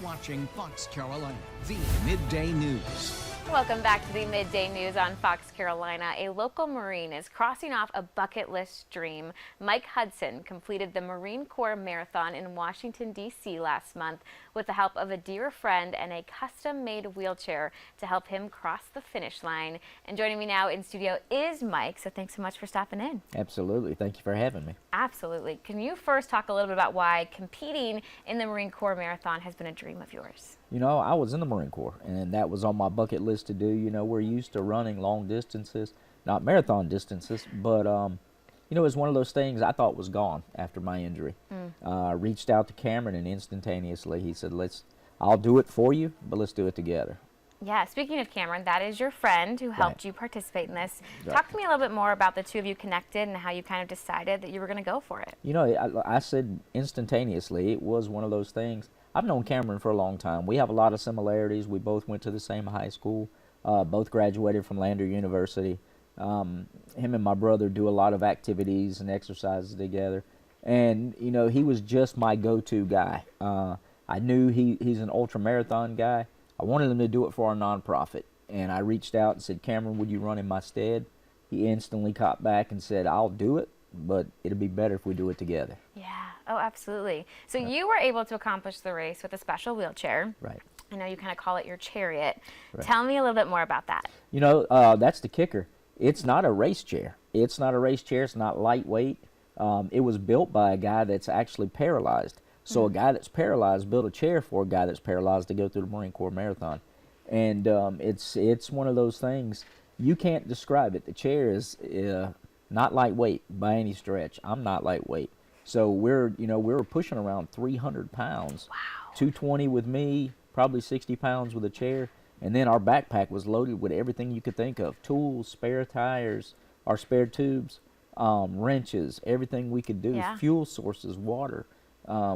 watching Fox Carolina, the Midday News. Welcome back to the Midday News on Fox Carolina. A local Marine is crossing off a bucket list dream. Mike Hudson completed the Marine Corps Marathon in Washington, D.C. last month with the help of a dear friend and a custom-made wheelchair to help him cross the finish line. And joining me now in studio is Mike, so thanks so much for stopping in. Absolutely. Thank you for having me. Absolutely. Can you first talk a little bit about why competing in the Marine Corps Marathon has been a dream of yours? You know, I was in the Marine Corps, and that was on my bucket list to do. You know, we're used to running long distances, not marathon distances, but, you know, it was one of those things I thought was gone after my injury. I reached out to Cameron, and instantaneously he said, I'll do it for you, but let's do it together. Yeah, speaking of Cameron, that is your friend who helped you participate in this. Right. Talk to me a little bit more about the two of you connected and how you kind of decided that you were going to go for it. You know, I said instantaneously, it was one of those things. I've known Cameron for a long time. We have a lot of similarities. We both went to the same high school, both graduated from Lander University. Him and my brother do a lot of activities and exercises together. And, you know, he was just my go-to guy. I knew he's an ultra-marathon guy. I wanted him to do it for our nonprofit. And I reached out and said, Cameron, would you run in my stead? He instantly caught back and said, I'll do it, but it'll be better if we do it together. Yeah. Oh, absolutely. So you were able to accomplish the race with a special wheelchair. Right. I know you kind of call it your chariot. Right. Tell me a little bit more about that. You know, that's the kicker. It's not a race chair. It's not a race chair. It's not lightweight. It was built by a guy that's actually paralyzed. So a guy that's paralyzed built a chair for a guy that's paralyzed to go through the Marine Corps Marathon. And it's one of those things, you can't describe it. The chair is not lightweight by any stretch. I'm not lightweight. So we were pushing around 300 pounds. Wow. 220 with me, probably 60 pounds with a chair. And then our backpack was loaded with everything you could think of. Tools, spare tires, our spare tubes, wrenches, everything we could do. Yeah. Fuel sources, water.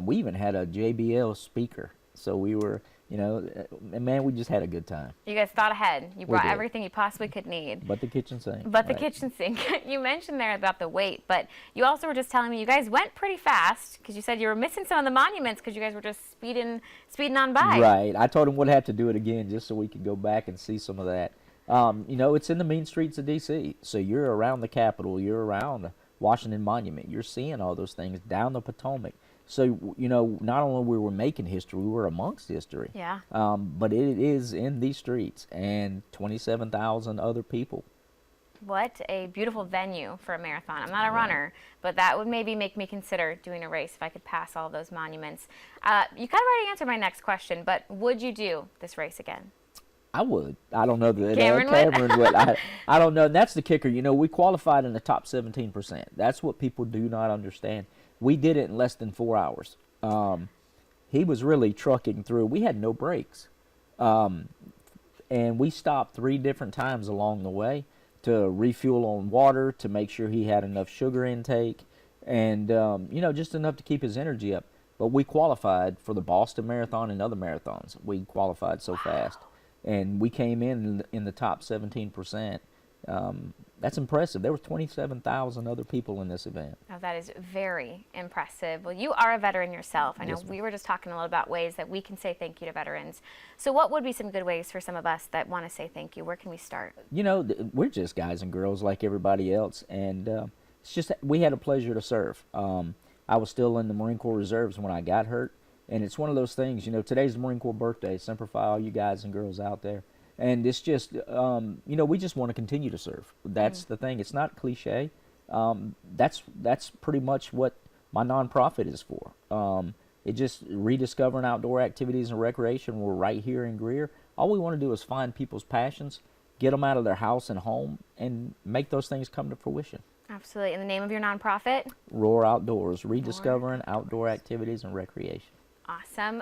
We even had a JBL speaker. So we were, you know, man, we just had a good time. You guys thought ahead. You brought did. everything you possibly could need. But the kitchen sink. But the right. kitchen sink. You mentioned there about the weight, but you also were just telling me you guys went pretty fast because you said you were missing some of the monuments because you guys were just speeding on by. Right. I told him we'd have to do it again just so we could go back and see some of that. You know, it's in the mean streets of D.C., so you're around the Capitol, you're around Washington Monument, you're seeing all those things down the Potomac. So, you know, not only we were making history, we were amongst history. Yeah. But it is in these streets, and 27,000 other people. What a beautiful venue for a marathon. I'm not a runner, but that would maybe make me consider doing a race if I could pass all those monuments. You kind of already answered my next question, but would you do this race again? I would. I don't know that Cameron would. I don't know. And that's the kicker. You know, we qualified in the top 17%. That's what people do not understand. We did it in less than 4 hours. He was really trucking through. We had no breaks. And we stopped 3 different times along the way to refuel on water, to make sure he had enough sugar intake, and, you know, just enough to keep his energy up. But we qualified for the Boston Marathon and other marathons. We qualified so fast. And we came in the top 17%. That's impressive. There were 27,000 other people in this event. Oh, that is very impressive. Well, you are a veteran yourself. I know Yes, we were just talking a little about ways that we can say thank you to veterans. So what would be some good ways for some of us that want to say thank you? Where can we start? You know, we're just guys and girls like everybody else. And it's just we had a pleasure to serve. I was still in the Marine Corps Reserves when I got hurt. And it's one of those things, you know, today's the Marine Corps birthday. Semper Fi, all you guys and girls out there. And it's just, you know, we just want to continue to serve. That's the thing. It's not cliche. That's pretty much what my nonprofit is for. It just rediscovering outdoor activities and recreation. We're right here in Greer. All we want to do is find people's passions, get them out of their house and home, and make those things come to fruition. Absolutely. In the name of your nonprofit? Roar Outdoors, rediscovering outdoor activities and recreation. Awesome.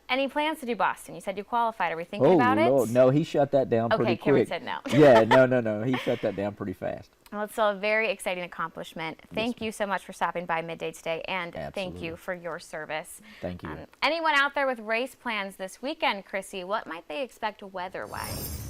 Any plans to do Boston? You said you qualified. Are we thinking about it? Oh, no, he shut that down pretty quick. Cameron said no. Yeah, no. He shut that down pretty fast. Well, it's still a very exciting accomplishment. Thank you so much for stopping by Midday today, and thank you for your service. Thank you. Anyone out there with race plans this weekend, Chrissy, what might they expect weather-wise?